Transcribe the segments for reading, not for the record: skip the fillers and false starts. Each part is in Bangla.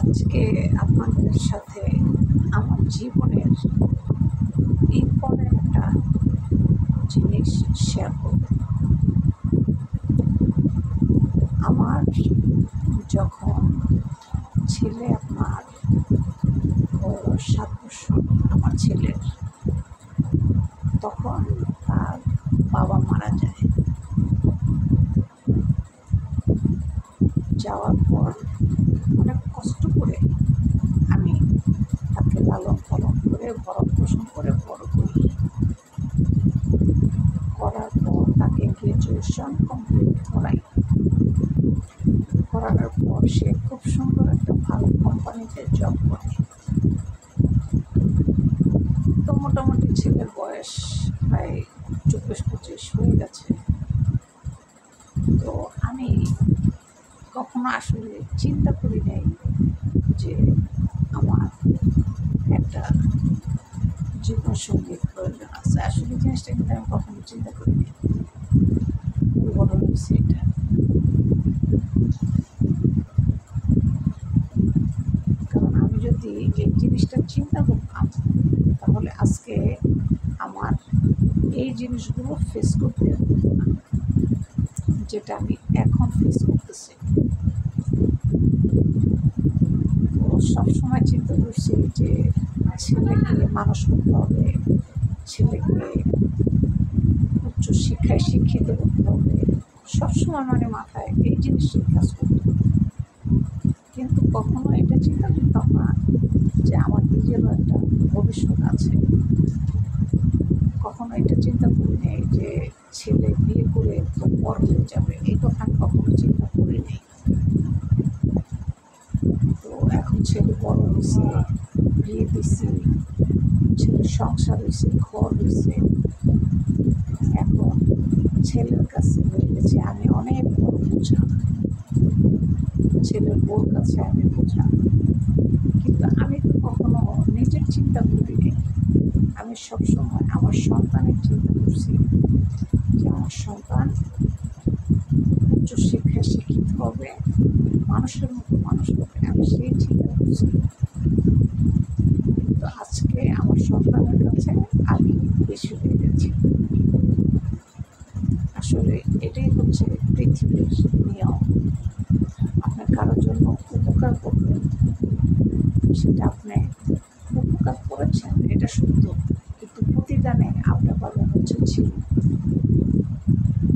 আজকে আপনাদের সাথে আমার জীবনের ইম্পর্টেন্ট একটা জিনিস শেয়ার করব। আমার যখন ছেলে আপনার 7 বছর আমার ছেলের, তখন তার বাবা মারা যায়। যাওয়ার পর অনেক কষ্ট করে আমি তাকে লালন পালন করে ভরণ পোষণ করে বড় করি। করার পর তাকে গ্রাজুয়েশন কমপ্লিট করাই। করানোর পর সে খুব সুন্দর একটা ভালো কোম্পানিতে জব করে। তো মোটামুটি ছেলের বয়স প্রায় 24-25 হয়ে গেছে। তো আমি কখনো আসলে চিন্তা করি নাই যে আমার একটা জীবনসঙ্গীর প্রয়োজন আছে। আসলে জিনিসটা কিন্তু আমি কখনো চিন্তা করিনি। বড় হয়েছে এটা। কারণ আমি যদি এই জিনিসটা চিন্তা করতাম, তাহলে আজকে আমার এই জিনিসগুলো ফেস করতে হতো না, যেটা আমি এখন ফেস করতেছি। তো সবসময় চিন্তা করছি যে ছেলেকে মানুষ করতে হবে, ছেলেকে উচ্চ শিক্ষায় শিক্ষিত করতে হবে, সবসময় মানে মাথায় এই জিনিসটাই কাজ করত। কিন্তু কখনো এটা চিন্তা করতাম না যে আমার নিজেরও একটা ভবিষ্যৎ আছে। কখনো এটা চিন্তা করি নেই যে ছেলে বিয়ে করে তো বড় হয়ে যাবে, এই কথা আমি কখনো চিন্তা করি নেই। তো এখন ছেলে বড় হয়েছে, বিয়ে দিছি, ছেলের সংসার হয়েছে, ঘর হয়েছে। এখন ছেলের কাছে হয়ে গেছে আমি অনেক বড় বোঝা, ছেলের বউর কাছে আমি বোঝা। কিন্তু আমি তো কখনো নিজের চিন্তা করিনি। আমি সবসময় আমার সন্তানের চিন্তা করছি যে আমার সন্তান উচ্চ শিক্ষায় শিক্ষিত হবে, মানুষের মতো মানুষ হবে, আমি সেই চিন্তা করছি। কিন্তু আজকে আমার সন্তানের কাছে আমি বেশি হয়ে গেছি। আসলে এটাই হচ্ছে পৃথিবীর নিয়ম। আপনার কারোর জন্য উপকার করবেন, সেটা আপনি উপকার করেছেন, এটা সত্য, কিন্তু প্রতিদানে আপনি পাবেন হচ্ছে চির।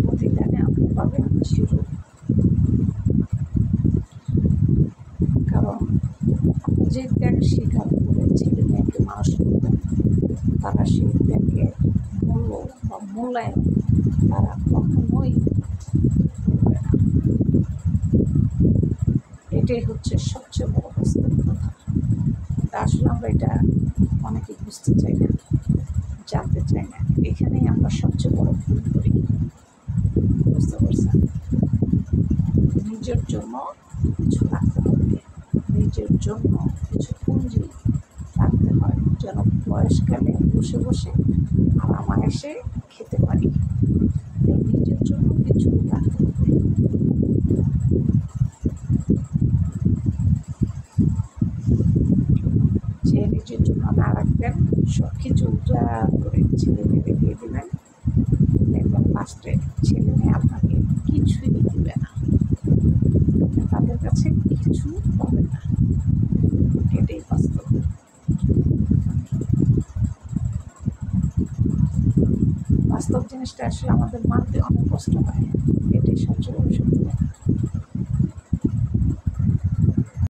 প্রতিদানে আপনি পাবেন চির। কারণ আপনি যে ত্যাগ স্বীকার করে ছেলে মেয়েকে মানুষ করবেন, তারা সেই ত্যাগের মূল্য বা মূল্যায়ন তারা কখনোই করবে না। এটাই হচ্ছে সবচেয়ে বড় বাস্তব কথা। আসলে আমরা এটা অনেকে বুঝতে চাই না, জানতে চাই না। এখানেই আমরা সবচেয়ে বড় ভুল করি। বুঝতে পারছেন? নিজের জন্য কিছু রাখতে হবে, নিজের জন্য কিছু পুঁজি রাখতে হয়, যেন বয়সকালে বসে বসে আরামায়েশে খেতে পারি। নিজের জন্য কিছু রাখতে হবে। যে নিজের জন্য না রাখবেন, সব কিছু উজাড় করে ছেলে মেয়েকে দিয়ে দেবেন, দেখবেন লাস্টে ছেলে মেয়ে আপনাকে কিছুই দিবে না, তাদের কাছে কিছু পাবে না। এটাই বাস্তব। বাস্তব জিনিসটা আসলে আমাদের মানতে অনেক কষ্ট হয়, এটাই